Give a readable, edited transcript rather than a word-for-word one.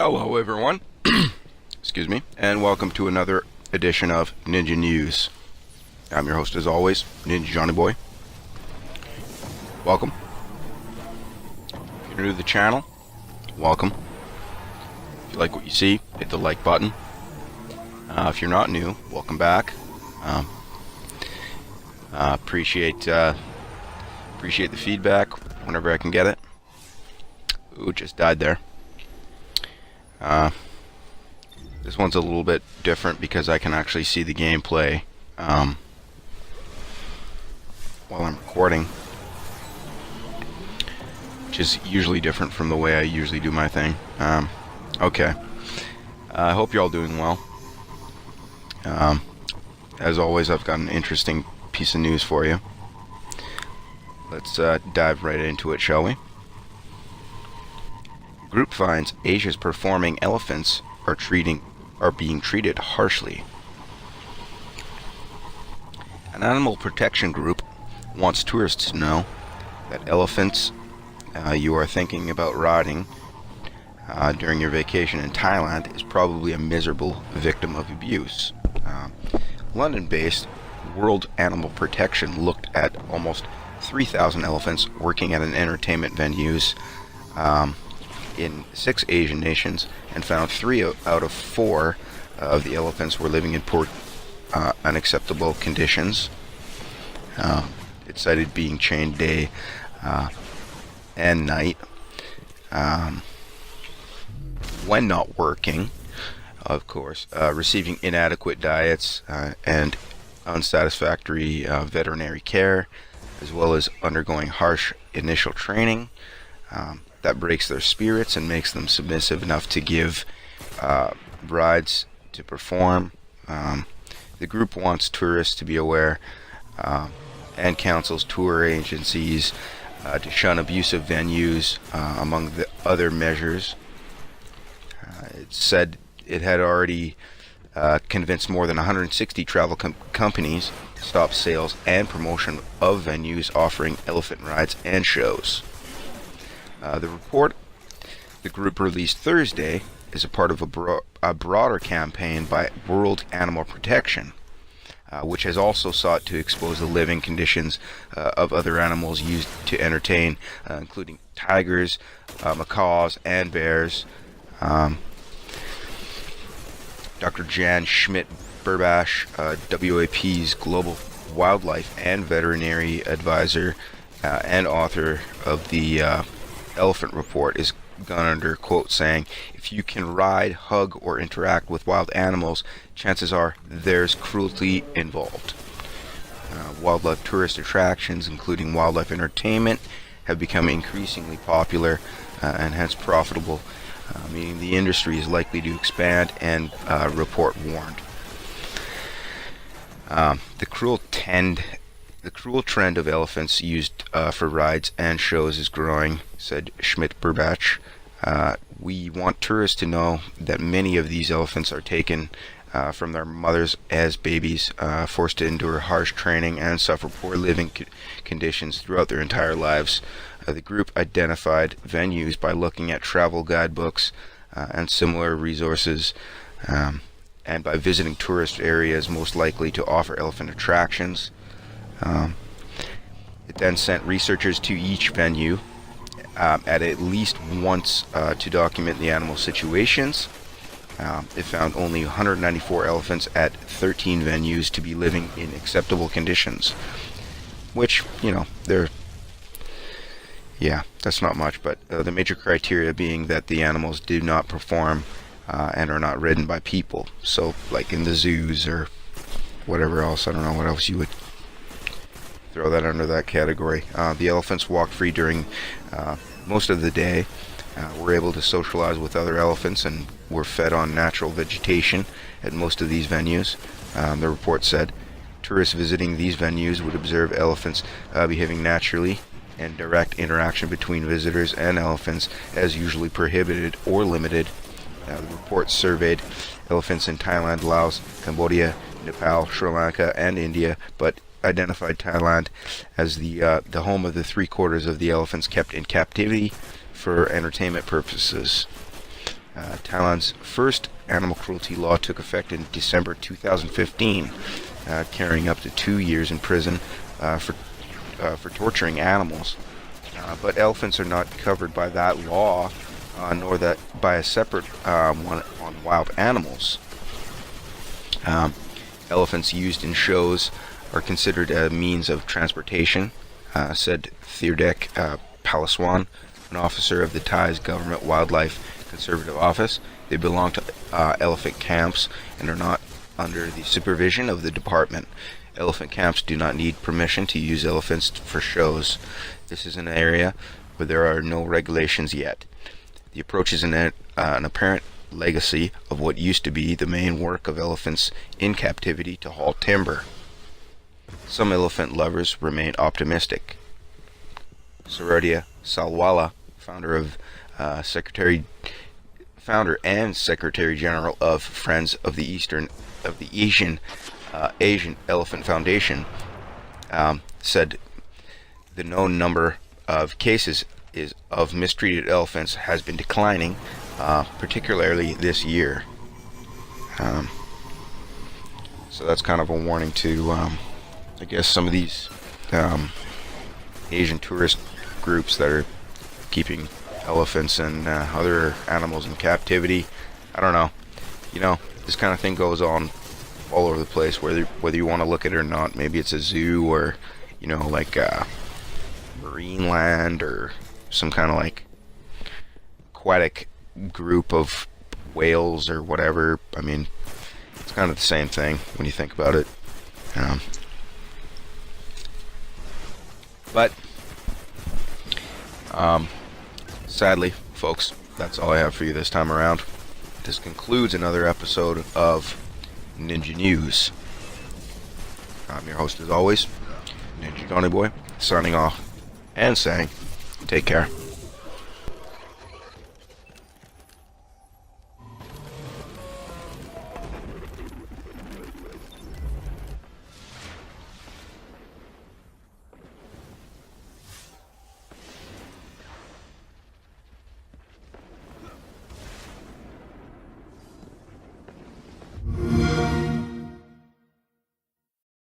Hello, everyone. Excuse me, and welcome to another edition of Ninja News. I'm your host, as always, Ninja Johnny Boy. Welcome. If you're new to the channel, welcome. If you like what you see, hit the like button. If you're not new, welcome back. Appreciate the feedback whenever I can get it. Ooh, just died there. This one's a little bit different because I can actually see the gameplay while I'm recording, which is usually different from the way I usually do my thing. Okay. I hope you're all doing well. As always, I've got an interesting piece of news for you. Let's dive right into it, shall we? Group finds Asia's performing elephants are being treated harshly. An animal protection group wants tourists to know that elephants you are thinking about riding during your vacation in Thailand is probably a miserable victim of abuse. London-based World Animal Protection looked at almost 3,000 elephants working at an entertainment venues in 6 Asian nations and found 3 out of 4 of the elephants were living in poor, unacceptable conditions. It cited being chained day and night when not working, of course, receiving inadequate diets and unsatisfactory veterinary care, as well as undergoing harsh initial training that breaks their spirits and makes them submissive enough to give rides to perform. The group wants tourists to be aware and counsels tour agencies to shun abusive venues, among the other measures. It said it had already convinced more than 160 travel companies to stop sales and promotion of venues offering elephant rides and shows. The report the group released Thursday is a part of a broader campaign by World Animal Protection, which has also sought to expose the living conditions of other animals used to entertain, including tigers, macaws, and bears. Dr. Jan Schmidt-Burbash, WAP's Global Wildlife and Veterinary Advisor and author of the Elephant Report, is gone under quote saying, "If you can ride, hug, or interact with wild animals, chances are there's cruelty involved." Wildlife tourist attractions, including wildlife entertainment, have become increasingly popular and hence profitable, meaning the industry is likely to expand, and report warned. The cruel trend of elephants used for rides and shows is growing, said Schmidt-Burbach. We want tourists to know that many of these elephants are taken from their mothers as babies, forced to endure harsh training and suffer poor living conditions throughout their entire lives. The group identified venues by looking at travel guidebooks and similar resources, and by visiting tourist areas most likely to offer elephant attractions. It then sent researchers to each venue at least once to document the animal situations. It found only 194 elephants at 13 venues to be living in acceptable conditions, which, that's not much, but the major criteria being that the animals do not perform and are not ridden by people. So, like in the zoos or whatever else, I don't know what else you would throw that under that category. The elephants walked free during most of the day, were able to socialize with other elephants, and were fed on natural vegetation at most of these venues. The report said tourists visiting these venues would observe elephants behaving naturally, and direct interaction between visitors and elephants as usually prohibited or limited. The report surveyed elephants in Thailand, Laos, Cambodia, Nepal, Sri Lanka, and India, but identified Thailand as the home of the 3/4 of the elephants kept in captivity for entertainment purposes. Thailand's first animal cruelty law took effect in December 2015, carrying up to 2 years in prison for torturing animals. But elephants are not covered by that law, nor that by a separate one on wild animals. Elephants used in shows are considered a means of transportation, said Thirdek Palaswan, an officer of the Thai's Government Wildlife Conservative Office. They belong to elephant camps and are not under the supervision of the department. Elephant camps do not need permission to use elephants for shows. This is an area where there are no regulations yet. The approach is an apparent legacy of what used to be the main work of elephants in captivity to haul timber. Some elephant lovers remain optimistic. Suradia Salwala, founder and Secretary General of Friends of the Asian Elephant Foundation, said the known number of cases of mistreated elephants has been declining, particularly this year. So that's kind of a warning to, I guess, some of these Asian tourist groups that are keeping elephants and other animals in captivity. I don't know. This kind of thing goes on all over the place, whether you want to look at it or not. Maybe it's a zoo, or like marine land, or some kind of like aquatic group of whales or whatever. I mean, it's kind of the same thing when you think about it. But sadly, folks, that's all I have for you this time around. This concludes another episode of Ninja News. I'm your host as always, Ninja Johnny Boy, signing off and saying, take care.